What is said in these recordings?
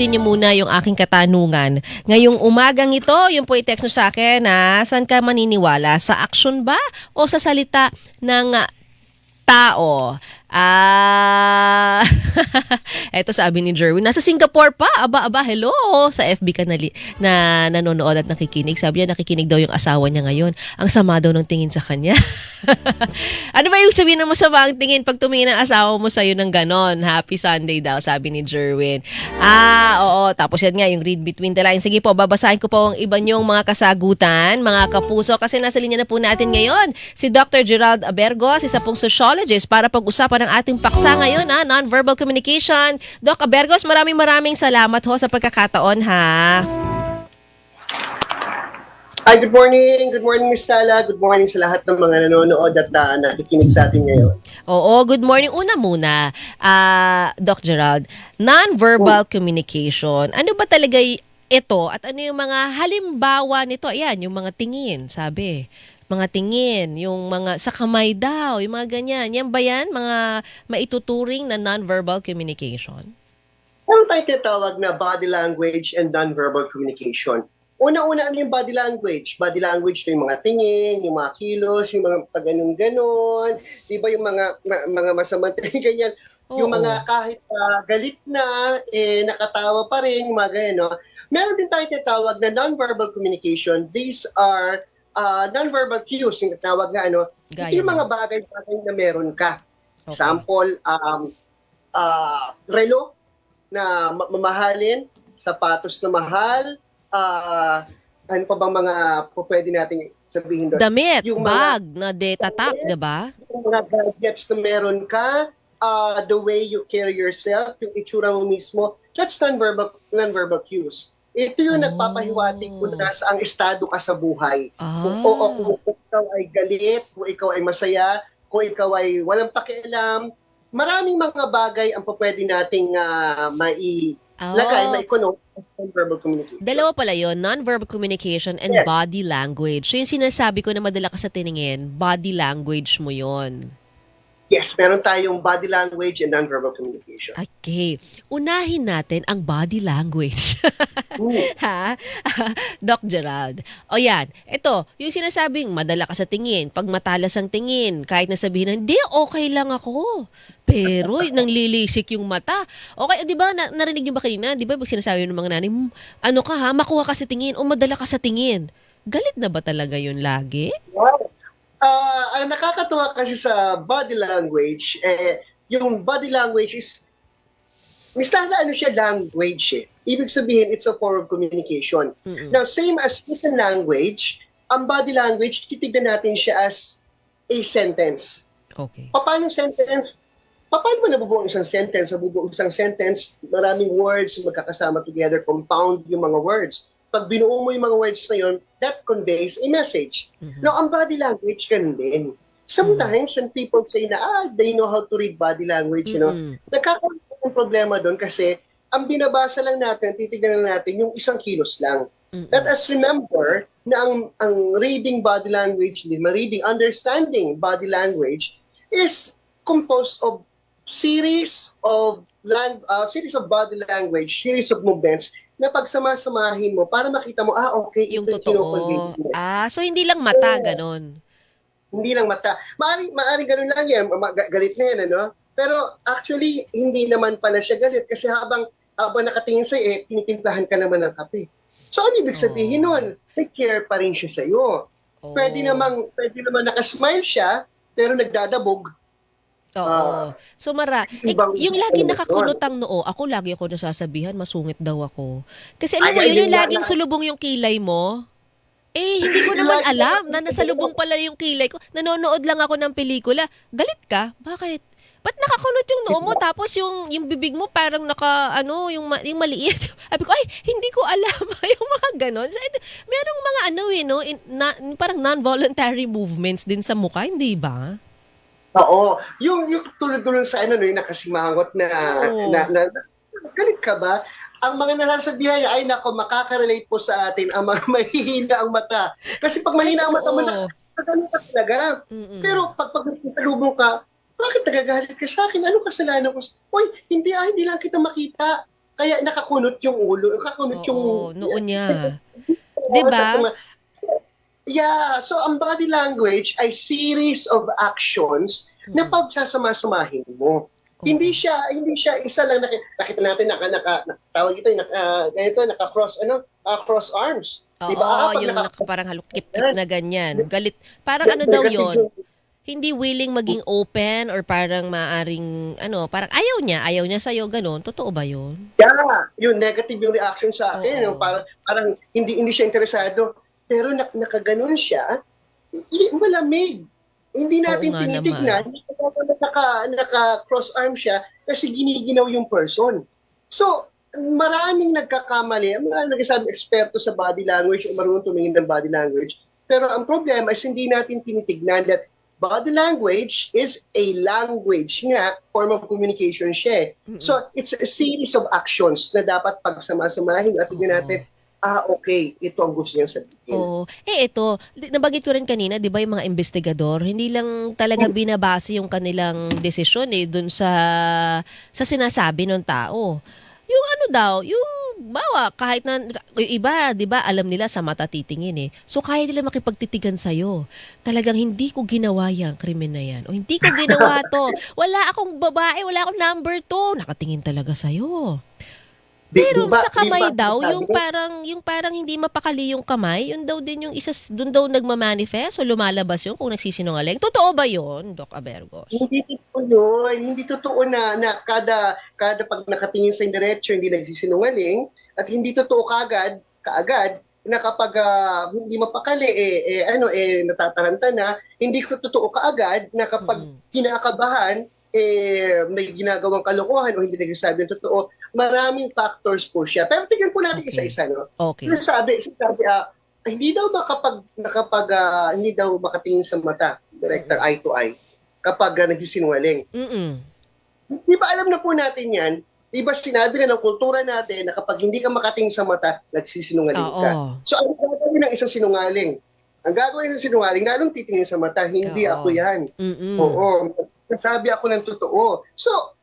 sagutin niyo muna yung aking katanungan. Ngayong umagang ito, yung po i-text nyo sa akin, saan ka maniniwala? Sa aksyon ba o sa salita ng tao? Eto sabi ni Jerwin, nasa Singapore pa. Aba, hello. Sa FB ka na nanonood at nakikinig. Sabi niya, nakikinig daw yung asawa niya ngayon. Ang sama daw ng tingin sa kanya. Ano ba yung sabihin ng masama ang tingin pag tumingin ang asawa mo sa'yo ng ganon? Happy Sunday daw, sabi ni Jerwin. Oo. Tapos yan nga, yung read between the lines. Sige po, babasahin ko po ang iba niyong mga kasagutan, mga kapuso. Kasi nasa linya na po natin ngayon si Dr. Gerald Abergos, isa pong sociologist, para pag-usapan ng ating paksa ngayon, non-verbal communication. Doc Abergos, maraming salamat ho sa pagkakataon, ha? Hi, good morning. Good morning, Miss Sala. Good morning sa lahat ng mga nanonood at nakikinig sa atin ngayon. Oo, good morning. Una muna, Doc Gerald, non-verbal communication. Ano ba talaga ito at ano yung mga halimbawa nito? Ayan, yung mga tingin, sabi. Mga tingin, yung mga sa kamay daw, yung mga ganyan. Yan ba yan? Mga maituturing na non-verbal communication? Meron tayong tinatawag na body language and non-verbal communication. Una-una, ano yung body language? Body language na yung mga tingin, yung mga kilos, yung mga pag-ganon-ganon, di ba yung mga masamang tingin, ganyan. Yung mga kahit galit na, nakatawa pa rin, yung mga ganyan, no? Meron din tayong tinatawag na non-verbal communication. These are non-verbal cues, yung tawag na ito yung mga bagay-bagay na meron ka. Okay. Example, relo na mamahalin, sapatos na mahal, ano pa bang mga pwede natin sabihin doon? Damit, yung bag na tatak, diba? Yung mga gadgets na meron ka, the way you carry yourself, yung itsura mo mismo, that's non-verbal cues. Ito yung nagpapahiwatig kung nasa ang estado ka sa buhay. Kung ikaw ay galit, kung ikaw ay masaya, kung ikaw ay walang pakialam, maraming mga bagay ang pwede nating maikono as non-verbal communication. Dalawa pala yun, non-verbal communication and body language. So yung sinasabi ko na madala ka sa tiningin, body language mo yon. Yes, meron tayong body language and non-verbal communication. Okay. Unahin natin ang body language. Ha? Doc Gerald. O yan. Ito, yung sinasabing madala ka sa tingin, pag matalas ang tingin, kahit na sabihin na, hindi, okay lang ako. Pero, nanglilisik yung mata. Okay, di ba, narinig niyo ba kanina? Di ba, pag sinasabi ng mga nanay, ano ka ha, makuha ka sa tingin o madala ka sa tingin. Galit na ba talaga yun lagi? Wow. Ang nakakatuwa kasi sa body language, yung body language is, ano siya language eh. Ibig sabihin, it's a form of communication. Now, same as written language, ang body language, titignan natin siya as a sentence. Okay. Paano sentence? Paano mo nabubuo isang sentence? Nabubuo isang sentence, maraming words magkakasama together, compound yung mga words. Pag binuo mo yung mga words na yun, that conveys a message. Now, ang body language, ganun din. Sometimes, when people say na, they know how to read body language, you know, nagkakaroon ng problema doon kasi ang binabasa lang natin, titignan lang natin yung isang kilos lang. Let us remember na ang reading body language, understanding body language is composed of series of body language, series of movements na pagsama-samahin mo para makita mo, okay, yung totoo. So hindi lang mata, ganon. Hindi lang mata. Maaring ganun lang yan, galit na yan, ano? Pero actually, hindi naman pala siya galit kasi habang nakatingin sa'yo, tinitimplahan ka naman ng kape. So ano ibig sabihin nun? May care pa rin siya sa'yo. Pwede naman nakasmile siya, pero nagdadabog. Oo. So yung lagi nakakulot ang noo, lagi ako nasasabihan, masungit daw ako. Kasi alam mo yun, yung laging sulubong yung kilay mo. Hindi ko naman alam na nasalubong pala yung kilay ko. Nanonood lang ako ng pelikula. Galit ka? Bakit? Ba't nakakulot yung noo mo tapos yung bibig mo parang yung maliit? Sabi ko, hindi ko alam yung mga ganon. Merong mga parang non-voluntary movements din sa mukha, hindi ba? Oo. Yung tulad doon sa yung nakasimangot na galit ka ba? Ang mga nasasabihan niya, nako, makaka-relate po sa atin ang mga mahihina ang mata. Kasi pag mahina ang mata mo, nakagalit ka talaga. Pero pag nasalubong ka, bakit nagagalit ka sa akin? Anong kasalanan ko? Hindi lang kita makita. kaya nakakunot yung ulo, nakakunot yung... Oo, noon niya. 'Di Sa ba? Yeah, so ang body language ay series of actions na Mm. pagsasama-samahin mo. Oo. Hindi siya isa lang nakita natin tawag ito ganito naka-cross cross arms. 'Di ba? Oo, Pag yung parang halukip-kip na ganyan. Galit. Parang ano daw negative yon? yung Hindi willing maging open or parang maaring ano, parang ayaw niya sa'yo gano'n. Totoo ba yun? yeah, yung negative yung reaction sa akin, yung Oo. parang hindi siya interesado. Pero nakaganon siya, malamig. Hindi Oo natin nga naman. tinitignan, naka-cross arm siya kasi giniginaw yung person. So, maraming nagsasabing eksperto sa body language o marunong tumingin ng body language. Pero ang problema is hindi natin tinitignan that body language is a language nga, form of communication siya. Mm. So, it's a series of actions na dapat pagsama-samahin at tignan Oo. natin, okay, ito ang gusto niyang sabihin. Oo. Ito, nabanggit ko rin kanina, 'di ba, yung mga investigador, hindi lang talaga binabase yung kanilang desisyon dun sa sinasabi ng tao. Yung ano daw, yung bawa kahit na yung iba, 'di ba, alam nila sa mata titingin eh. So kaya nila makipagtitigan sa talagang hindi ko ginawa yang krimen na yan o hindi ko ginawa 'to. Wala akong babae, wala akong number 'to. Nakatingin talaga sa Di pero ba, sa kamay daw, sabi niya, yung parang hindi mapakali yung kamay, yun daw din yung dun daw nagma-manifest o lumalabas yun kung nagsisinungaling. Totoo ba yun, Doc Abergos? hindi totoo yun. Hindi totoo na kada pag nakatingin sa diretso, hindi nagsisinungaling. At hindi totoo kaagad, na kapag hindi mapakali, natataranta na. Hindi ko totoo kaagad na kapag Mm. kinakabahan, may ginagawang kalokohan o hindi nagsasabi ng totoo. Maraming factors po siya. Pero tingnan po natin Okay. isa-isa. No? Okay. Sinasabi, hindi daw hindi daw makatingin sa mata, director eye to eye, kapag nagsisinungaling. Mm. Di ba alam na po natin yan? Di ba sinabi na ng kultura natin na kapag hindi ka makatingin sa mata, nagsisinungaling ka. Oo. So ano gagawin ng isang sinungaling? Ang gagawin ng isang sinungaling, lalong titingin sa mata, hindi Oo. ako yan. Mm. Oo, sasabi ako ng totoo. So,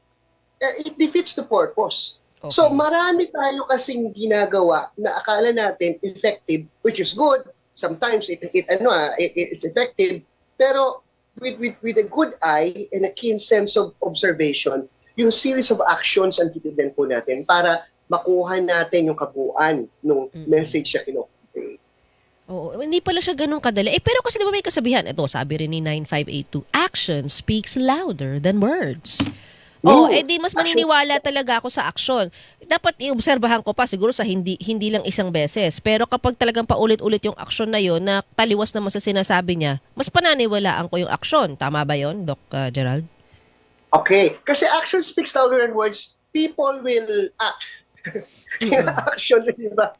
it defeats the purpose. Okay. So, marami tayo kasing ginagawa na akala natin effective, which is good. Sometimes it's effective, pero with a good eye and a keen sense of observation, yung series of actions ang titignan po natin para makuha natin yung kabuuan ng message na kinukonvey. Oo, hindi pala siya ganun kadali. Pero kasi di ba may kasabihan, ito sabi rin ni 9582, action speaks louder than words. Di mas maniniwala talaga ako sa aksyon. Dapat iobserbahan ko pa siguro sa hindi lang isang beses. Pero kapag talagang paulit-ulit yung aksyon na yon na taliwas naman sa sinasabi niya, mas pananiwalaan ko yung aksyon. Tama ba yon, Doc Gerald? Okay. Kasi action speaks louder than words. People will act. Yung action, di ba?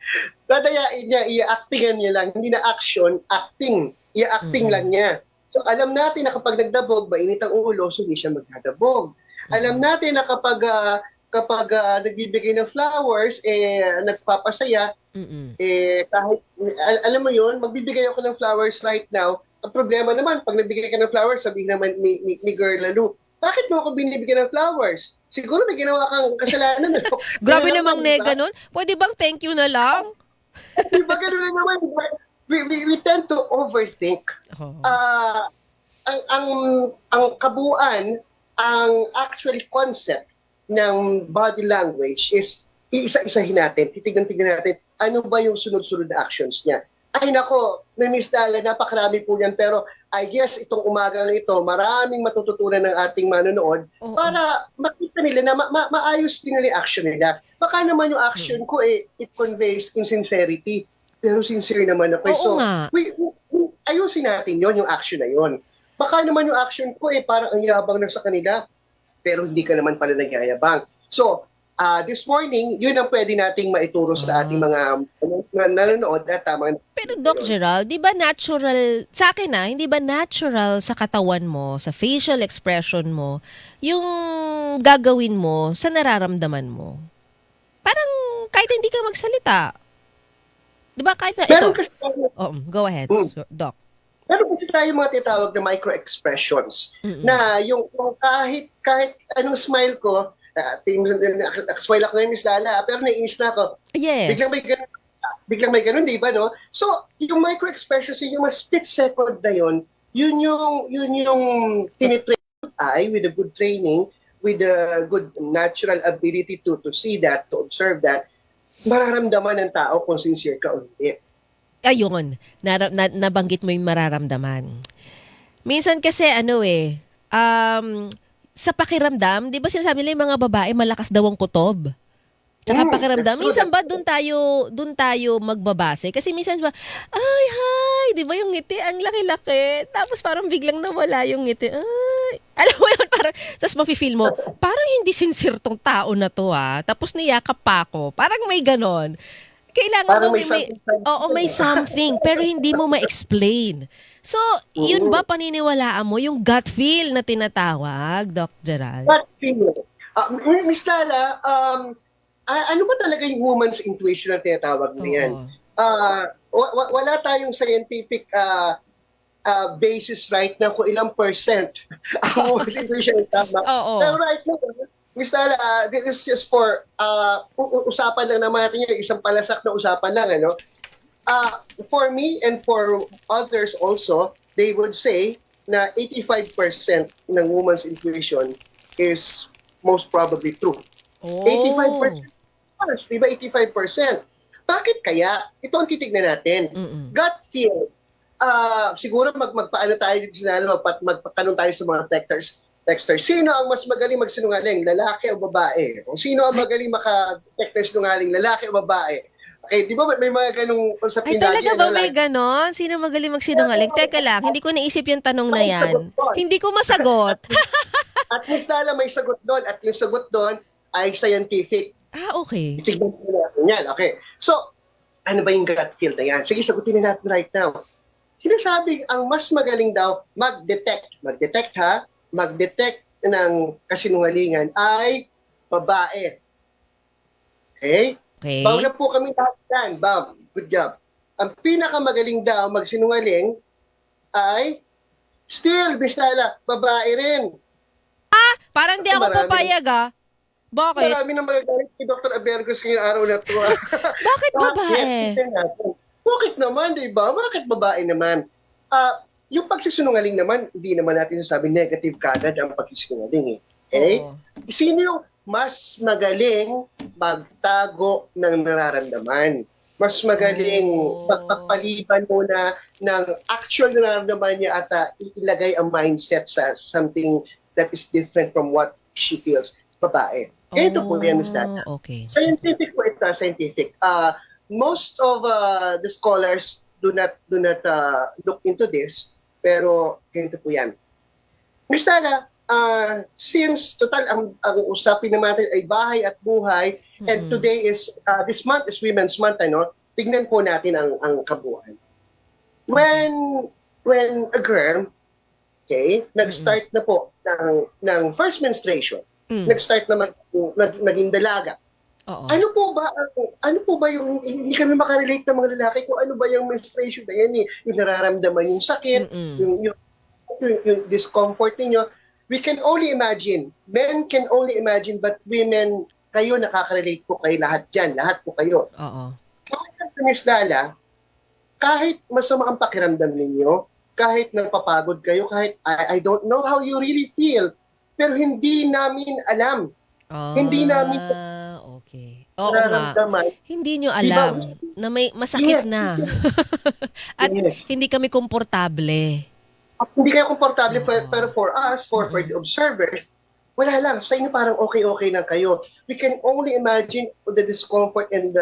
Dadayain niya, i-actingan niya lang. Hindi na action, acting. I-acting lang niya. So alam natin na kapag nagdabog, mainit ang ulo, so hindi siya magdadabog. Alam natin na kapag nagbibigay ng flowers, nagpapasaya, kahit, alam mo yun, magbibigay ako ng flowers right now. Ang problema naman, pag nagbigay ka ng flowers, sabihin naman ni Girl Lalu, bakit mo ako binibigyan ng flowers? Siguro may ginawa kang kasalanan. Grabe namang nega nun. Pwede bang thank you na lang? Diba ganun na naman? We tend to overthink. Ang kabuuan, ang actual concept ng body language is iisa-isahin natin, titignan natin ano ba yung sunod-sunod na actions niya. Ay nako, Miss Dala, napakarami po yan, pero I guess itong umaga na ito, maraming matututunan ng ating manonood para makita nila na maayos din nila yung action nila. Baka naman yung action ko, it conveys insincerity, pero sincere naman ako. Oo So, nga. ayusin natin yon yung action na yon. Baka naman yung action ko, parang ang yabang na sa kanila, pero hindi ka naman pala nagyayabang. So, this morning, yun ang pwede nating maituro sa ating mga nanonood at tamang. Pero Doc Gerald, di ba natural, sa akin hindi ba natural sa katawan mo, sa facial expression mo, yung gagawin mo sa nararamdaman mo? Parang kahit hindi ka magsalita. Di ba kahit na Meron ito? kasi tayo, Go ahead, Doc. meron kasi tayo mga tinatawag na micro-expressions na yung kahit anong smile ko, Nakaswile ako ngayon, Miss Lala, pero naiinis na ako. Yes. Biglang may ganun, di ba, no? So, yung micro-expressions, yung mga split second na yun yung tinitrain ay with a good training, with a good natural ability to see that, to observe that, mararamdaman ng tao kung sincere ka o hindi. Ayun, nabanggit mo yung mararamdaman. Minsan kasi sa pakiramdam, di ba sinasabi nila yung mga babae malakas daw ang kutob? Tsaka pakiramdam, That's true. minsan ba doon tayo magbabase? Kasi minsan ba, ay, hi, di ba yung ngiti, ang laki-laki. Tapos parang biglang nawala yung ngiti. Ay, alam mo yun, parang, tapos mafe-feel mo, parang hindi sincere tong tao na to Tapos niyakap pa ako. Parang may ganon. Kailangan Parang mo may something. oo, may something, pero hindi mo ma-explain. So, yun ba paniniwalaan mo, yung gut feel na tinatawag, Doc Gerald? But feel. Miss Lala, ano ba talaga yung woman's intuition na tinatawag na yan? Wala tayong scientific basis right now kung ilang percent ang woman's intuition na tama. Pero right now, Miss Lala, this is just for usapan lang naman natin yung isang palasak na usapan lang. For me and for others also, they would say na 85% ng woman's intuition is most probably true. 85%. Di ba 85%? Bakit kaya? Ito ang titignan natin. Gut feel. Siguro magpaano tayo dito sa magpatanong tayo sa mga texters. Sino ang mas magaling magsinungaling? Lalaki o babae? O sino ang magaling maka-detect ng sinungaling? Lalaki o babae? Okay, di ba may mga ganong usapin Ay, talaga ba may ganon? Sino magaling magsinungaling? Teka lang, hindi ko naisip yung tanong na yan. Hindi ko masagot. At least may sagot doon. At yung sagot doon ay scientific. Okay. Tignan po natin yan. Okay. So, ano ba yung gut feel na yan? Sige, sagutin na natin right now. Sinasabing ang mas magaling daw mag-detect ng kasinungalingan ay babae. Okay? Bawal na po kami lahat yan. Bam, good job. Ang pinakamagaling daw magsinungaling ay still, Bisala, babae rin. Parang di ako papayag Bakit? Marami na magagalit kay Dr. Abergos ngayong araw na ito. Bakit babae? Bakit naman, di ba? Bakit babae naman? Yung pagsisinungaling naman, hindi naman natin sasabi negative kagad ang pagsisinungaling. Okay? Sino yung mas magaling magtago ng nararamdaman? Mas magaling pagpapaliban muna ng actual na nararamdaman niya at ilagay ang mindset sa something that is different from what she feels. Babae. Ito po yan, Ms. Dana. Okay. Scientific po ito, scientific. Most of the scholars do not look into this, pero ganito po yan. Ms. Dana, since total ang usapin naman natin ay bahay at buhay, and today is, this month is Women's Month, tignan po natin ang kabuuan. When a girl, nag-start na po ng first menstruation, nag-start na maging dalaga. Ano po ba yung hindi kami makarelate ng mga lalaki kung ano ba yung menstruation na yan yung nararamdaman yung sakit, yung discomfort ninyo. We can only imagine. Men can only imagine, but women, kayo nakaka-relate po kayo lahat dyan. Lahat po kayo. Kahit Miss Lala, kahit masama ang pakiramdam ninyo, kahit napapagod kayo, kahit I don't know how you really feel, pero hindi namin alam. Hindi namin nararamdaman. Hindi nyo alam na may masakit na. At hindi kami komportable. Hindi kayo komportable, pero for us, for the observers, wala lang. Sa inyo parang okay lang kayo. We can only imagine the discomfort and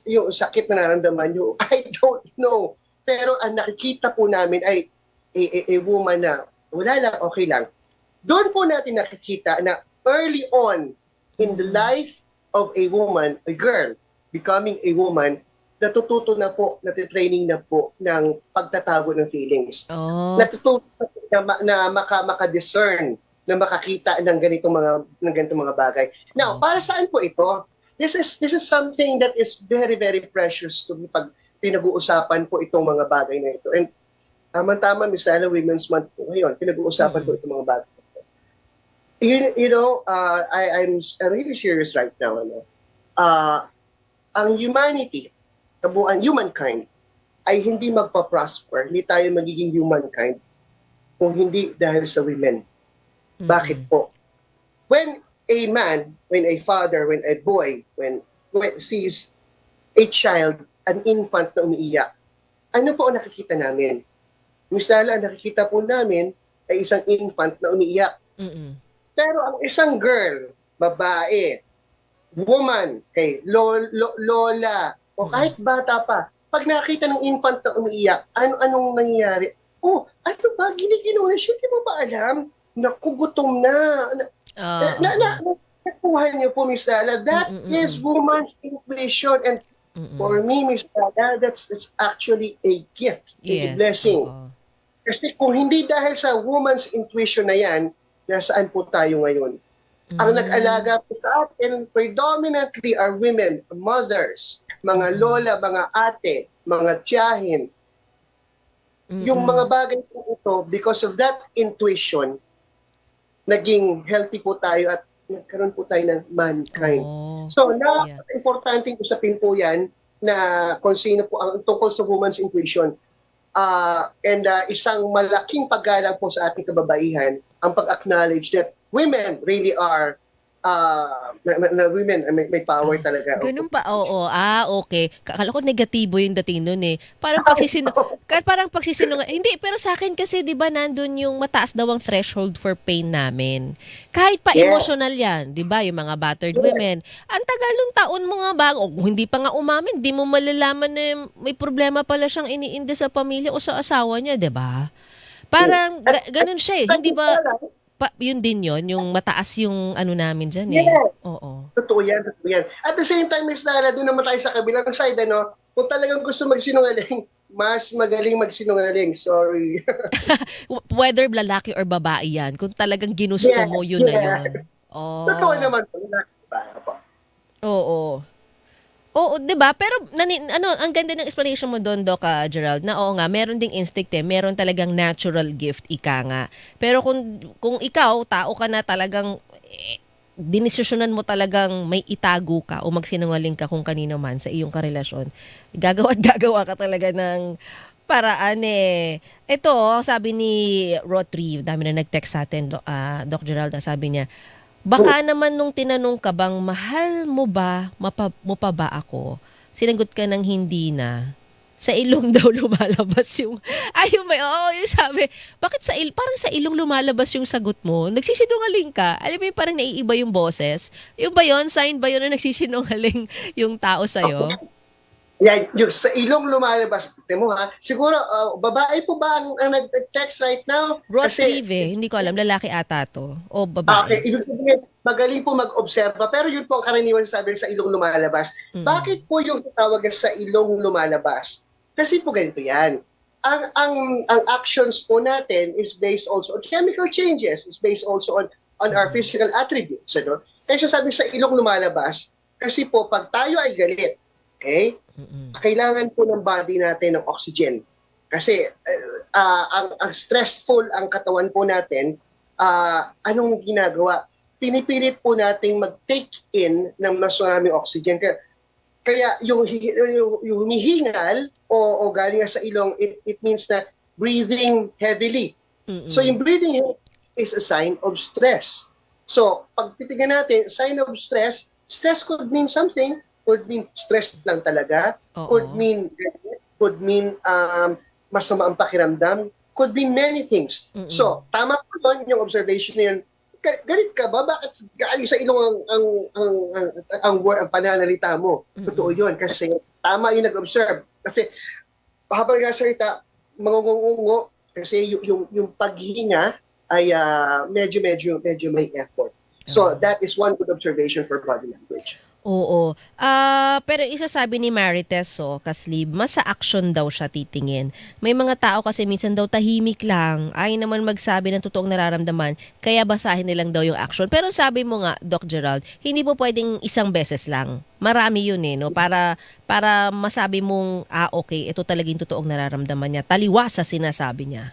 yung sakit na nararamdaman nyo. I don't know. Pero ang nakikita po namin ay a woman na wala lang, okay lang. Doon po natin nakikita na early on in the life of a woman, a girl, becoming a woman, natututo na po, natitraining na po ng pagtatago ng feelings. Natututo na maka-discern, na makakita ng ganitong mga bagay. Now, para saan po ito? This is something that is very, very precious to me pag pinag-uusapan po itong mga bagay na ito. And tama-tama, Miss Lala, Women's Month po ngayon, pinag-uusapan po itong mga bagay. I'm really serious right now. Ano? Ang humanity, kabuuan, humankind, ay hindi magpa-prosper, hindi tayo magiging humankind kung hindi dahil sa women. Bakit Mm-mm. po? When a man, when a father, when a boy, when sees a child, an infant na umiiyak, ano po ang nakikita namin? Misala, ang nakikita po namin ay isang infant na umiiyak. Mm-mm. Pero ang isang girl, babae, woman, kay lola, o kahit bata pa, pag nakita ng infant na umiiyak, anong nangyayari? Oh, ano ba? Giniginuha na siya, di mo ba alam? Naku, gutom na. Nakuha niyo po, Miss Sala. That is woman's intuition. And for me, Miss Sala, that's actually a gift, a Yes. blessing. Oo. Kasi kung hindi dahil sa woman's intuition na yan, nasaan po tayo ngayon? Ang nag-alaga po sa atin predominantly are women, mothers, mga lola, mga ate, mga tiyahin. Yung mga bagay po ito, because of that intuition, naging healthy po tayo at nagkaroon po tayo ng mankind. Oo. So, Yeah. importante usapin po yan na kung sino po ang tungkol sa woman's intuition. Isang malaking paggalang po sa ating kababaihan ang pag-acknowledge that women really are women may power talaga. Ganun ba? Oo. Okay. Akala ko negatibo yung dating nun eh. Parang pagsisinungaling. Hindi, pero sa akin kasi 'di ba nandun yung mataas daw ang threshold for pain namin. Kahit pa Yes. emotional 'yan, 'di ba? Yung mga battered women. Ang tagal nung taon mo nga bago, kung hindi pa nga umamin, di mo malalaman na may problema pala siyang iniinda sa pamilya o sa asawa niya, 'di ba? Parang ganun siya eh. Hindi ba yun din yung mataas yung ano namin diyan eh. Yes. Oo. Totoo yan, totoo yan. At the same time, Miss Lara, doon naman tayo sa kabilang side, ano? Kung talagang gusto magsinungaling, mas magaling magsinungaling. Sorry. Whether lalaki or babae yan, kung talagang ginusto Yes, mo, yun na yes. yun. Totoo Oh, naman po. Diba? oo. Oo, 'di ba? Pero ang ganda ng explanation mo doon, Doc Gerald, na oo nga, meron ding instinct eh, meron talagang natural gift ika nga. Pero kung ikaw, tao ka na talagang dinesisyonan mo talagang may itago ka o magsinungaling ka kung kanino man sa iyong karelasyon, gagawa at gagawa ka talaga ng paraan eh. Ito, sabi ni Rotary, dami na nag-text sa atin, Doc Gerald, sabi niya, baka naman nung tinanong ka bang mahal mo ba, mo pa ba ako? Sinagot ka ng hindi na. Sa ilong daw lumalabas yung, yung sabi, bakit parang sa ilong lumalabas yung sagot mo? Nagsisinungaling ka? Alam mo yung parang naiiba yung boses? Yung ba yun? Sign ba yun na nagsisinungaling yung tao sa'yo? Yan, yung sa ilong lumalabas. Tingnan mo ha. Siguro, babae po ba ang nag-text right now? Rotrieve eh. Hindi ko alam. Lalaki ata to. O Okay, babae. ibig sabihin, magaling po mag-obserba. Pero yun po ang karaniwan sabi sa ilong lumalabas. Bakit po yung tawag sa ilong lumalabas? Kasi po ganito yan. Ang actions po natin is based also on chemical changes, is based also on our physical attributes. Ano? Kaya siya sabi sa ilong lumalabas, kasi po pag tayo ay galit, okay, kailangan po ng body natin ng oxygen. Kasi ang stressful ang katawan po natin, anong ginagawa? Pinipilit po nating mag-take in ng mas maraming oxygen. Kaya yung humihingal o galing sa ilong, it means na breathing heavily. So yung breathing is a sign of stress. So pag titignan natin, sign of stress could mean something, could mean stress lang talaga, could mean masama ang pakiramdam, could mean many things. So tama po yun, yung observation na yun. Galit ka ba? Bakit galing sa ilong ang pananalita mo? Totoo yun. Kasi tama yung nag-observe. Kasi habang nagsasalita, mangungungo, kasi yung paghinga ay medyo may effort. So that is one good observation for body language. Oo. Pero isa sabi ni Marites, Kaslib, mas sa action daw siya titingin. May mga tao kasi minsan daw tahimik lang, ay naman magsabi ng totoong nararamdaman, kaya basahin nilang daw yung action. Pero sabi mo nga, Doc Gerald, hindi po pwedeng isang beses lang. Marami yun eh, no? Para masabi mong, okay, ito talaga yung totoong nararamdaman niya. Taliwas sa sinasabi niya.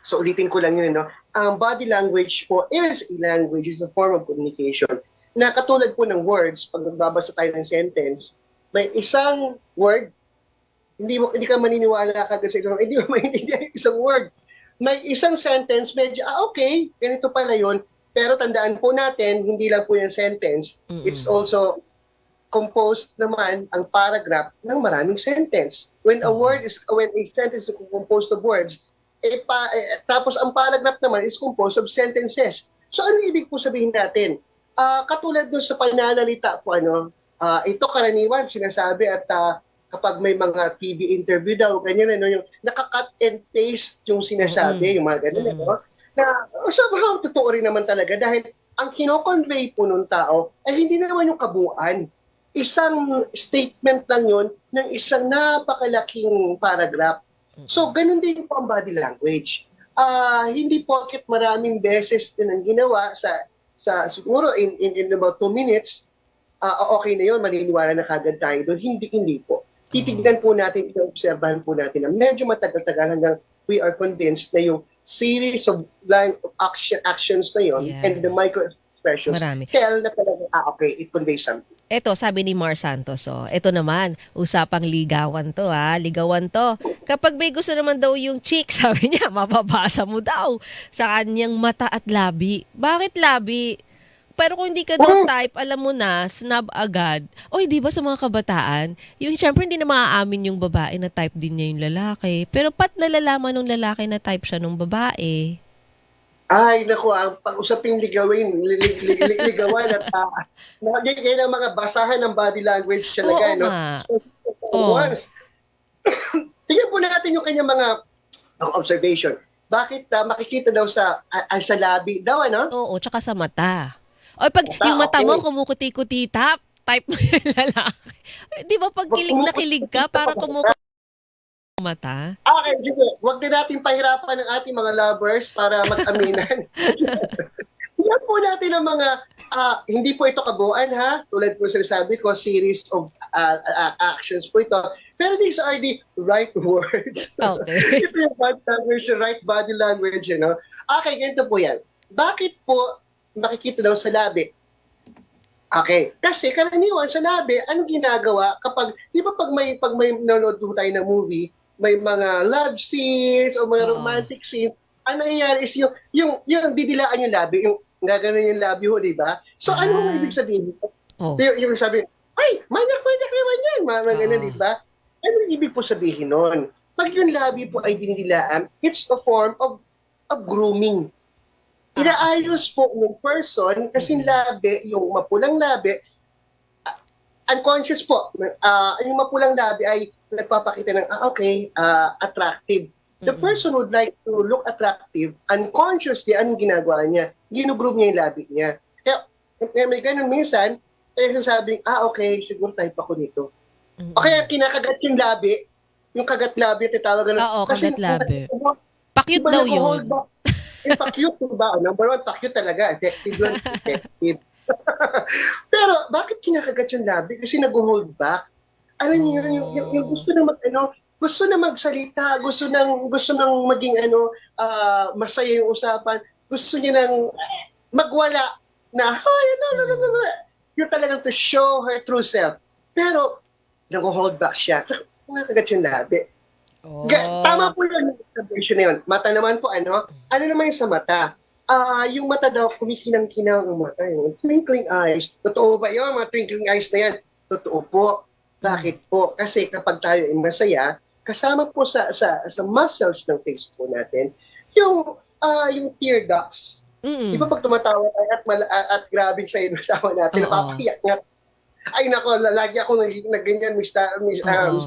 So ulitin ko lang yun, no? Ang body language po is a language, is a form of communication. Na katulad po ng words, pag nagbabasa tayo ng sentence, may isang word, hindi ka maniniwala kagad sa isang, hindi mo maintindihan yung isang word. May isang sentence, medyo, okay, ganito pala yun. Pero tandaan po natin, hindi lang po yung sentence, it's also composed naman ang paragraph ng maraming sentence. When a sentence is composed of words, tapos ang paragraph naman is composed of sentences. So ano ibig po sabihin natin? Katulad doon sa pananalita po, ito karaniwan sinasabi at kapag may mga TV interview daw, ganyan, yung naka-cut and paste yung sinasabi, yung mga ganun, na somehow totoo rin naman talaga dahil ang kino-convey po nung tao ay hindi naman yung kabuuan. Isang statement lang yun ng isang napakalaking paragraph. So, ganun din po ang body language. Hindi porket maraming beses din ang ginawa sa siguro in about 2 minutes, okay na yun, maniniwala na kagad tayo doon. Hindi po. Titignan po natin, obserbahan po natin na medyo matagal-tagal hanggang we are convinced na yung series of line of actions na yun and the micro-expressions tell na talaga, okay, it conveys something. Ito, sabi ni Mar Santos, ito naman, usapang ligawan to, ligawan to. Kapag may gusto naman daw yung chick, sabi niya, mababasa mo daw sa kanyang mata at labi. Bakit labi? Pero kung hindi ka daw type, alam mo na, snub agad. Di ba sa mga kabataan, yung syempre hindi na maaamin yung babae na type din niya yung lalaki. Pero nalalaman ng lalaki na type siya ng babae. Ay, naku, ang pag-usaping ligawan at yan ang mga basahan ng body language talaga, no? Once, tingnan po natin yung kanyang mga observation. Bakit makikita daw sa labi daw, ano? Oo, tsaka sa mata. Pag yung mata mo kumukuti-kuti-tap, type mo yung lalaki. Di ba pag kilig na kilig ka, parang kumukuti mata? Okay, sige. Huwag din natin pahirapan ng ating mga lovers para mag-aminan. Yan po natin ang mga, hindi po ito kabuuan, ha? Tulad po sinasabi ko, series of actions po ito. Pero these are the right words. Okay. Ito yung body language, the right body language, Okay, ganito po yan. Bakit po makikita daw sa labi? Okay. Kasi karaniwan sa labi, anong ginagawa kapag, di ba pag may nanonood tayo ng movie, may mga love scenes o mga romantic scenes, ang nangyayari is yung didilaan yung labi, yung gaganon yung labi ho, di ba? So, ano ang ibig sabihin? Yung sabi, ay, manak naman yan, mga ganun, di ba? Ano ang ibig po sabihin nun? Pag yung labi po ay dinidilaan, it's a form of grooming. Inaayos po ng person kasi labi, yung mapulang labi, unconscious po, yung mapulang labi ay nagpapakita ng, attractive. The person would like to look attractive, unconsciously, anong ginagawa niya? Ginugroom niya yung labi niya. Kaya may ganun minsan, sabing, okay, siguro type ako nito. O kaya kinakagat yung labi, yung kagat labi, titawag na. Oo, kagat labi. Pakyut daw yun. Yung pakyut, ba? Number 1, pakyut talaga. Effective yun. Effective. Pero, bakit kinakagat yung labi? Kasi nag-hold back. Alam niyo, yung gusto na gusto na magsalita, gusto nang maging masaya yung usapan, gusto niya nang magwala na, yung talagang to show her true self. Pero, nag-hold back siya. Kinakagat yung labi. Tama po yun yung observation na yun. Mata naman po, ano naman yung sa mata? Yung mata daw, kumikinang-kinang ang mata. Yung twinkling eyes. Totoo ba yun? Mga twinkling eyes na yan? Totoo po. Bakit po? Kasi kapag tayo ay masaya, kasama po sa muscles ng face po natin, yung tear ducts. Di ba pag tumatawa tayo at grabing sa'yo ng tawa natin, napapahiyak nga. Ay nako, lagi ako nagganyan, Miss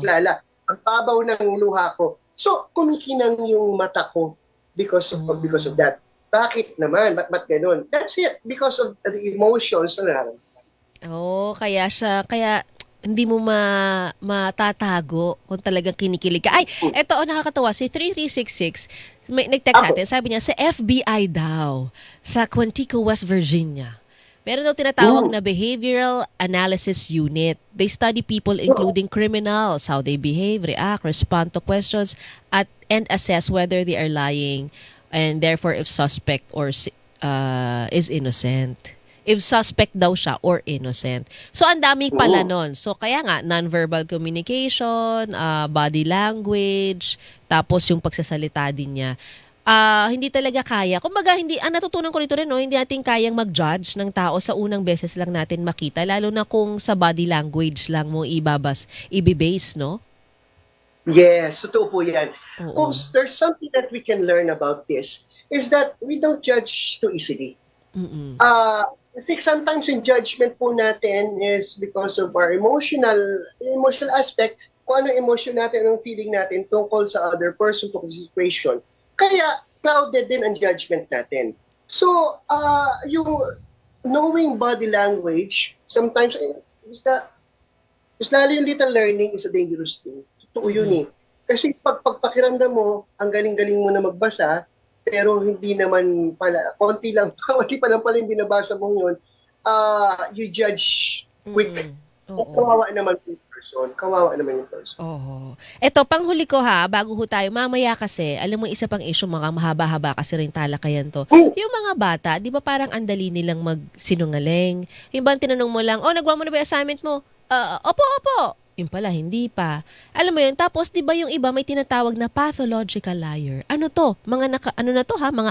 Lala. Ang babaw ng luha ko. So, kumikinang yung mata ko because of that. Bakit naman? Ba't ganun? That's it. Because of the emotions na nararamdaman. Kaya hindi mo matatago kung talagang kinikilig ka. Ay, eto, nakakatawa. Si 3366, nag-text natin, sabi niya, sa FBI daw, sa Quantico, West Virginia, Meron daw tinatawag na Behavioral Analysis Unit. They study people including criminals, how they behave, react, respond to questions, and assess whether they are lying, and therefore if suspect or is innocent. If suspect daw siya or innocent. So, ang daming pala nun. So, kaya nga, non-verbal communication, body language, tapos yung pagsasalita din niya. Hindi talaga kaya. Kumbaga, ang natutunan ko rito rin, no, hindi natin kayang mag-judge ng tao sa unang beses lang natin makita, lalo na kung sa body language lang mo ibibase, no? Yes, totoo po yan. Oo. Kung there's something that we can learn about this, is that we don't judge too easily. Mm-mm. Kasi sometimes yung judgment po natin is because of our emotional aspect, kung ano emotion natin, anong feeling natin tungkol sa other person, tungkol sa situation. Kaya clouded din ang judgment natin. So, yung knowing body language, sometimes, lalo yung little learning is a dangerous thing. Totoo yun eh. Kasi pagpakiramdam mo, ang galing-galing mo na magbasa, pero hindi naman pala, konti pa lang pala yung binabasa mo yun, you judge quick. Kawawa naman yung person. Oo. Eto, panghuli ko ha, bago ho tayo, mamaya kasi, alam mo isa pang issue, mga mahaba-haba kasi rin talakayan to. Yung mga bata, di ba parang andali nilang magsinungaling? Yung bang tinanong mo lang, nagawa mo na ba yung assignment mo? Opo. Yung pala, hindi pa. Alam mo yun, tapos di ba yung iba may tinatawag na pathological liar? Ano to? Mga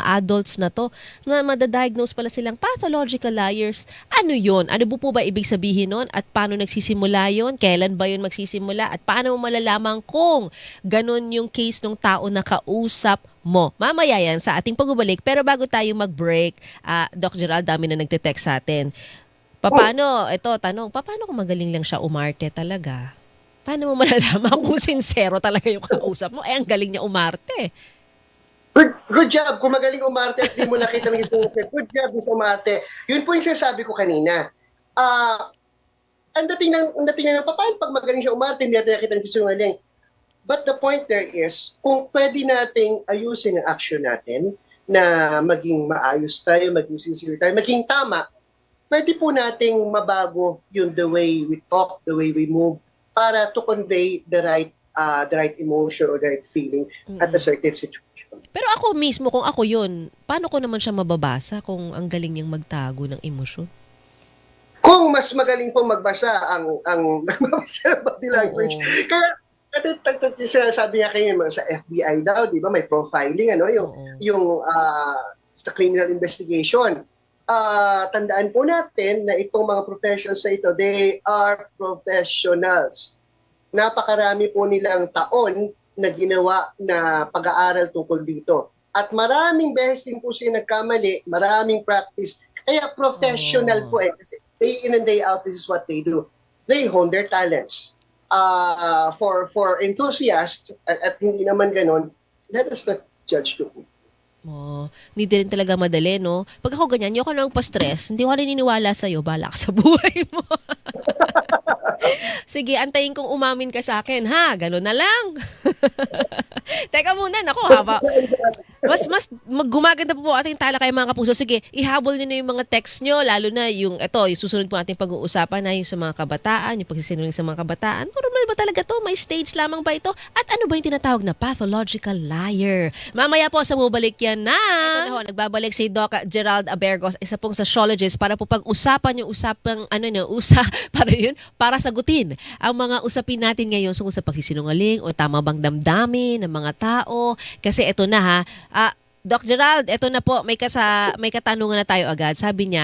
adults na to, na madadiagnose pala silang pathological liars. Ano yun? Ano po ba ibig sabihin nun? At paano nagsisimula yun? Kailan ba yun magsisimula? At paano mo malalaman kung ganun yung case ng tao na kausap mo? Mamaya yan sa ating pagbabalik. Pero bago tayo mag-break, Doc Gerald, dami na nagte-text sa atin. Paano kung magaling lang siya umarte talaga? Paano mo malalaman kung sincero talaga yung kausap mo? Ang galing niya umarte. Good job. Kung magaling umarte at di mo nakita ng isang good job sa umarte. Yun po yung sinasabi ko kanina. Ang dating ng paano pag magaling siya umarte, hindi natin nakita ng sinungaling. But the point there is, kung pwede nating ayusin ang action natin, na maging maayos tayo, maging sincere tayo, maging tama, pwede po nating mabago yung the way we talk, the way we move, para to convey the right emotion or the right feeling at a certain situation. Pero ako mismo, kung ako yun, paano ko naman siya mababasa kung ang galing niyang magtago ng emosyon? Kung mas magaling po magbasa ang magbasa ng body language. Kaya, sabi nga kayo sa FBI daw, di ba, may profiling, yung sa criminal investigation. Tandaan po natin na itong mga professionals na ito, they are professionals. Napakarami po nilang taon na ginawa na pag-aaral tungkol dito. At maraming beses din po sila nagkamali, maraming practice. Kaya professional po kasi day in and day out, this is what they do. They hone their talents. For enthusiasts, at hindi naman ganon, let us not judge too. Hindi din talaga madali, no? Pag ako ganyan, yung ako nang pa-stress, hindi ko naniniwala sa'yo, bahala ka sa buhay mo. Sige, antayin kong umamin ka sa akin, ha? Ganun na lang. Teka muna, nako, haba. Mas gumaganda po ating talakay mga kapuso. Sige, ihabol niyo na yung mga text nyo, lalo na yung susunod po ating pag-uusapan na yung sa mga kabataan, yung pagsisinungaling sa mga kabataan. Normal ba talaga to? May stage lamang ba ito? At ano ba yung tinatawag na pathological liar? Mamaya po sa bubalik yan na. Ito na ho, nagbabalik si Doc Gerald Abergos, isa pong sociologist, para po pag-usapan yung para sagutin ang mga usapin natin ngayon sa pagsisinungaling o tama bang damdamin ng mga tao. Kasi ito na ha, Doc Gerald, eto na po, may katanungan na tayo agad. Sabi ni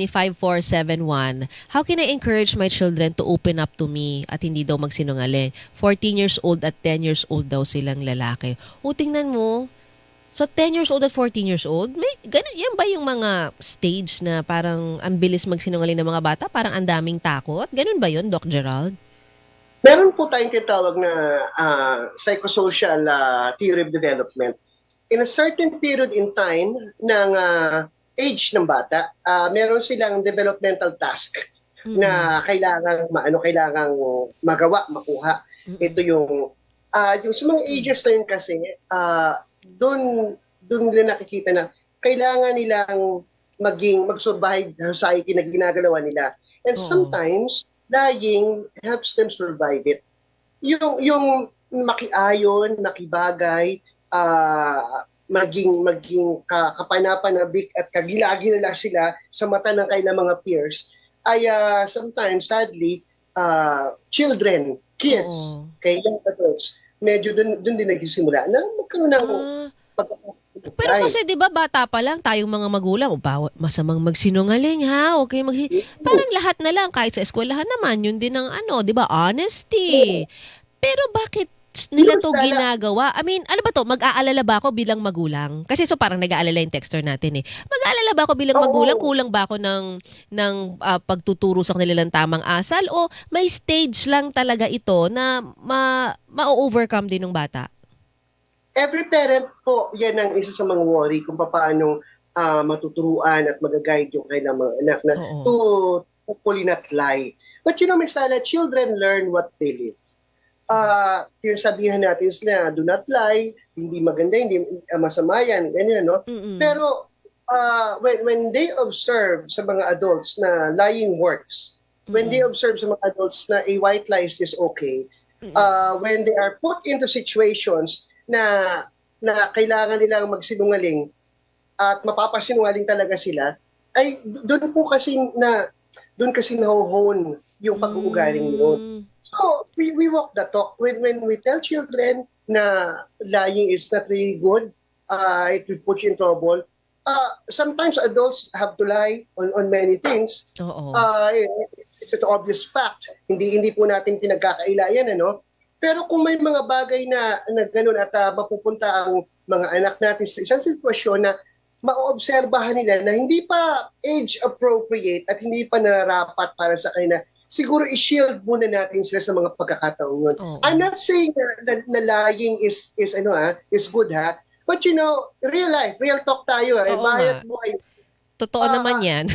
5471, how can I encourage my children to open up to me at hindi daw magsinungaling? 14 years old at 10 years old daw silang lalaki. Tingnan mo, so 10 years old at 14 years old, yan ba yung mga stage na parang ang bilis magsinungaling ng mga bata? Parang ang daming takot? Ganun ba yun, Doc Gerald? Meron po tayong tinatawag na psychosocial theory of development. In a certain period in time ng age ng bata, meron silang developmental task na kailangang magawa, makuha. Ito yung sa mga ages na yun kasi doon nila nakikita na kailangan nilang mag-survive sa society na ginagalawan nila. And Oo. sometimes, lying helps them survive it. Yung makiayon, makibagay, kapanapanabik at kagilagi-la sila sa mata ng kailang mga peers, ay sometimes, sadly, children, kids, Oo. kailang adults, medyo dun din nagsisimula na magkaroon ng Ah, pero pagkakapagay. kasi 'di ba bata pa lang tayong mga magulang, o masamang magsinungaling ha, okay parang lahat na lang kahit sa eskwelahan naman yun din ang ano, 'di ba, honesty. Pero bakit nila Yung 'to sala, ginagawa? I mean, ano ba 'to, mag-aalala ba ako bilang magulang? Kasi so parang nag-aalala yung texter natin, eh. Mag-aalala ba ako bilang magulang, oo, kulang ba ako ng pagtuturo sa kanila ng tamang asal o may stage lang talaga ito na ma-o-overcome din ng bata? every parent po, yan ang isa sa mga worry kung paano matuturuan at mag-guide yung kailang mga anak na Oo. to hopefully not lie. But Miss Sala, children learn what they live. Yung sabihan natin is na do not lie, hindi maganda, hindi masama yan, ganyan, no? Mm. Pero when they observe sa mga adults na lying works, when they Mm. observe sa mga adults na a white lie is okay, Mm. when they are put into situations na kailangan nilang magsinungaling at mapapasinungaling talaga sila, ay doon kasi nahuhone yung pag-uugaling yun. Hmm. So, we walk the talk. When we tell children na lying is not really good, it will put you in trouble, sometimes adults have to lie on many things. Oo. It's an obvious fact. Hindi po natin pinagkakailayan, ano? Pero kung may mga bagay na gano'n at mapupunta ang mga anak natin sa isang sitwasyon na maoobserbahan nila na hindi pa age appropriate at hindi pa nararapat para sa kanila, siguro i-shield muna natin sila sa mga pagkakataon yun. Oo. I'm not saying na lying is good, ha, but real life, real talk tayo, Oo nga. bayat buhay. Totoo naman Ah, 'yan.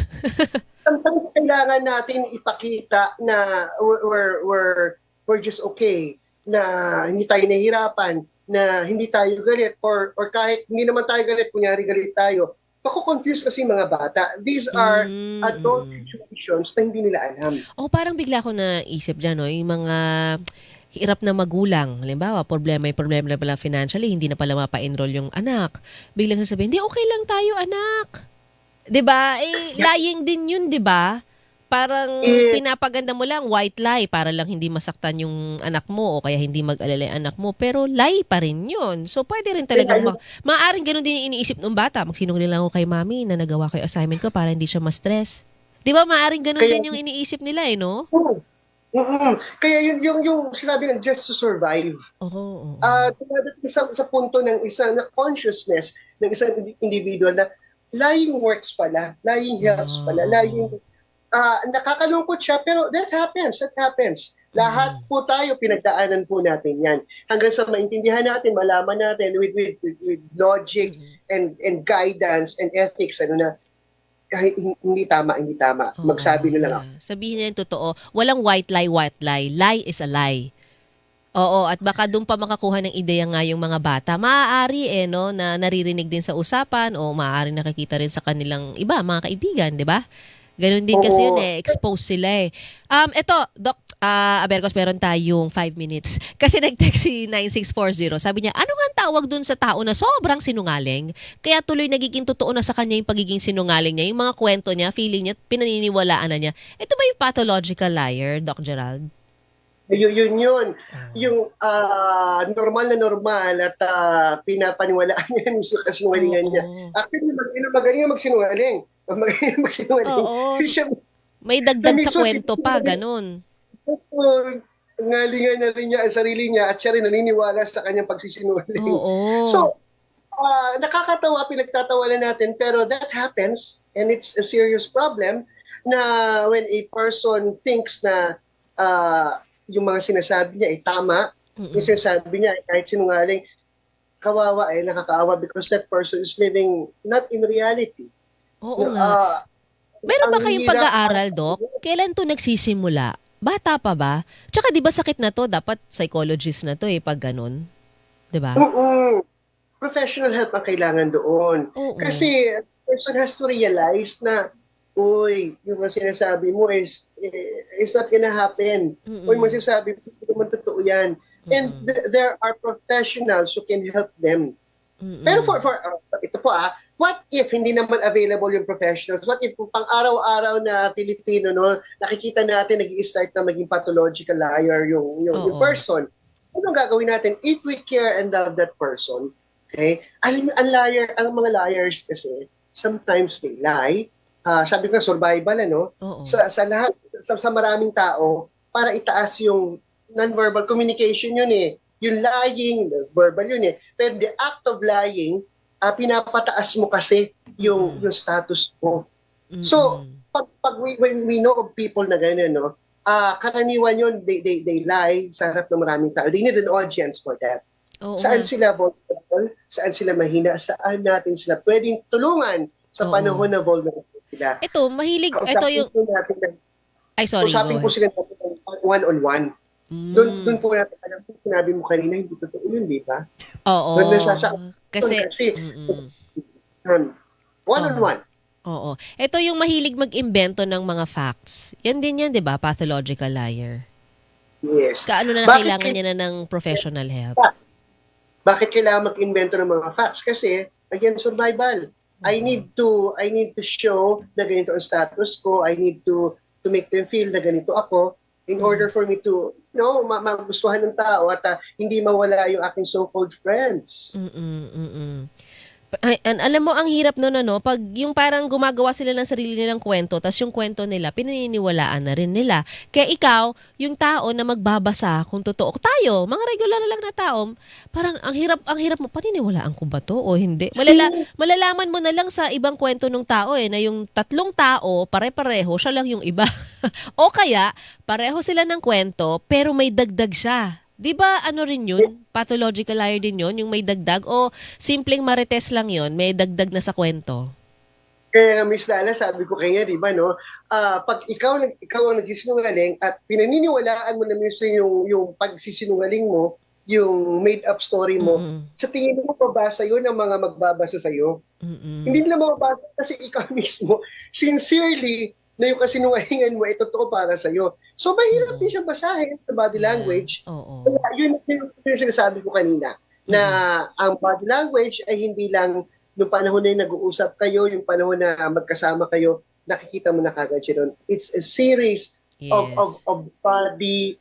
Sometimes kailangan natin ipakita na we're just okay, na hindi tayo nahihirapan, na hindi tayo galit, or kahit hindi naman tayo galit, kunyari galit tayo, mako-confuse kasi mga bata. These are Hmm, adult mm. situations na hindi nila alam. Oh, parang bigla ako naisip diyan 'no, yung mga hirap na magulang. Halimbawa, problema na pala financially, hindi na pala mapa-enroll yung anak. Biglang sasabihin, "Hindi, okey lang tayo anak." 'Di ba? Eh, Yeah. lying din yun, 'di ba? Parang Eh, pinapaganda mo lang, white lie para lang hindi masaktan yung anak mo o kaya hindi mag-alala yung anak mo, pero lie pa rin yun. So, puwede rin kaya talagang maaaring gano'n din yung iniisip nung bata, magsinungaling lang ako kay mommy na nagawa ko yung assignment ko para hindi siya ma-stress. 'Di ba maaaring gano'n kaya din yung iniisip nila, eh, 'no? kaya yung sinabi ng just to survive. Oo, oo. Dumadating sa punto ng isang na consciousness ng isang individual na lying works pala, lying helps Ah, pala, lying oo. nakakalungkot siya, pero that happens. Lahat Mm, po tayo, pinagdaanan po natin yan. Hanggang sa maintindihan natin, malaman natin with logic mm. and guidance and ethics, na, kahit hindi tama, hindi tama. Magsabi Oo, na lang ako. yeah. Sabihin niya yung totoo, walang white lie, white lie. Lie is a lie. Oo, at baka dun pa makakuha ng ideya nga yung mga bata. Maaari, eh, 'no, na naririnig din sa usapan o maaaring nakikita rin sa kanilang iba, mga kaibigan, 'di ba? Gano'n din kasi yun, Oo. eh, exposed sila, eh. Eto Doc, Abercos, meron tayong 5 minutes. Kasi nag-text si 9640, sabi niya, "Ano ngang tawag dun sa tao na sobrang sinungaling, kaya tuloy nagiging totoo na sa kanya yung pagiging sinungaling niya, yung mga kuwento niya, feeling niya, pinaniniwalaan na niya." Ito ba yung pathological liar, Doc Gerald? Yun. Oh. Yung normal na normal at pinapaniwalaan niya mismo kasinungalingan niya. Oo. Actually, magaling magsinungaling. Magaling magsinungaling. Oo, Siya, may siya dagdag sa mismo kuwento pa, sinungaling. gano'n. So, ngalingan na rin niya ang sarili niya at siya rin naniniwala sa kanyang pagsisinungaling. Oo. So, nakakatawa, pinagtatawanan natin, pero that happens and it's a serious problem na when a person thinks na yung mga sinasabi niya ay tama, yung Mm. sinasabi niya ay kahit sinungaling, kawawa, nakakaawa because that person is living not in reality. Oo No, nga. Meron ang ba kayong hirap, pag-aaral, Doc? Kailan 'to nagsisimula? Bata pa ba? Tsaka 'di ba sakit na 'to, dapat psychologist na 'to, eh, 'pag gano'n, 'di ba? professional help ang kailangan doon. Oo. Kasi person has to realize na, uy, yung sinasabi mo is not gonna happen. Uy, masasabi mo, hindi naman totoo yan. And there are professionals who can help them. Pero ito po what if hindi naman available yung professionals? What if pang araw-araw na Pilipino, no, nakikita natin nag-i-start na maging pathological liar yung person? Anong gagawin natin if we care and love that person? Okay? Alam mo, ang mga liars kasi, sometimes they lie. Sabi ko, survival, ano? Sa lahat, sa maraming tao, para itaas yung non-verbal communication yun eh. Yung lying, verbal yun eh. Pero the act of lying, pinapataas mo kasi yung status mo. So, when we know of people na gano'n, no, karaniwan yun, they lie sa harap ng maraming tao. They need an audience for that. Saan sila vulnerable? Saan sila mahina? Saan natin sila pwedeng tulungan sa panahon na vulnerable sila? Ito, mahilig, ito yung... Usapin po sila one-on-one. Doon po natin alam kung sinabi mo kanina, hindi totoo yun, di ba? Oo. Kasi one-on-one. Oo. Ito yung mahilig mag-imbento ng mga facts. Yan din yan, di ba? Pathological liar. Yes. Kaano na kailangan niya na ng professional help? Bakit kailangan mag-invento ng mga facts? Kasi, again, survival. I need to show na ganito ang status ko. I need to make them feel na ganito ako in order for me to, magustuhan ng tao at hindi mawala yung aking so-called friends. Alam mo, ang hirap nun, pag yung parang gumagawa sila ng sarili nilang kwento, tas yung kwento nila, pinaniniwalaan na rin nila. Kaya ikaw, yung tao na magbabasa kung totoo, tayo, mga regular lang na tao, parang ang hirap mo, paniniwalaan ko ba to o hindi? Malalaman mo na lang sa ibang kwento ng tao na yung tatlong tao, pare-pareho, siya lang yung iba. O kaya, pareho sila ng kwento, pero may dagdag siya. Di ba rin yun? Pathological liar din yun? Yung may dagdag? O simpleng marites lang yun? May dagdag na sa kwento? Kaya Miss Lala, sabi ko kanya, di ba, pag ikaw ang nagsisinungaling at pinaniniwalaan mo na minsan yung pagsisinungaling mo, yung made-up story mo, sa tingin mo mababasa yun ang mga magbabasa sa'yo. Hindi nila mababasa kasi ikaw mismo, sincerely, na yung kasinungalingan mo ay totoo para sa'yo. So, mahirap din siya basahin sa body language. Kaya yun yung sinasabi ko kanina, na ang body language ay hindi lang yung panahon na nag-uusap kayo, yung panahon na magkasama kayo, nakikita mo na kagad siya doon. It's a series of body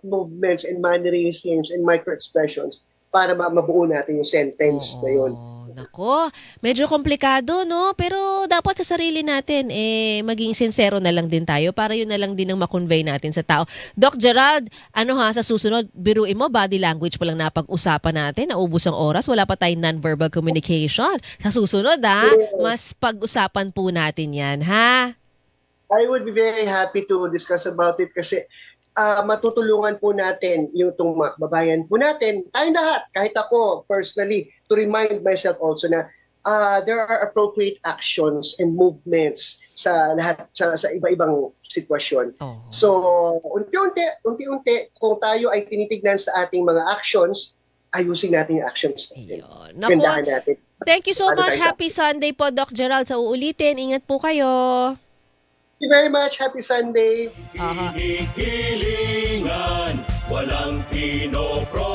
movements and mannerisms and micro-expressions para mabuo natin yung sentence na yun. Nako, medyo komplikado, no? Pero dapat sa sarili natin, maging sincero na lang din tayo para yun na lang din ang makonvey natin sa tao. Doc Gerald, sa susunod, biruin mo, body language pa lang napag-usapan natin, naubos ang oras, wala pa tayong non-verbal communication. Sa susunod, mas pag-usapan po natin yan, ha? I would be very happy to discuss about it kasi matutulungan po natin yung itong babayan po natin, tayong lahat, kahit ako personally, to remind myself also na there are appropriate actions and movements sa lahat sa iba-ibang sitwasyon. So, unti-unti, kung tayo ay tinitignan sa ating mga actions, ayusin natin yung actions natin. Gandahan natin. Thank you so much. Happy Sunday po, Doc Gerald. Sa uulitin, ingat po kayo. Thank you very much. Happy Sunday. Hinihilingan, walang pinopro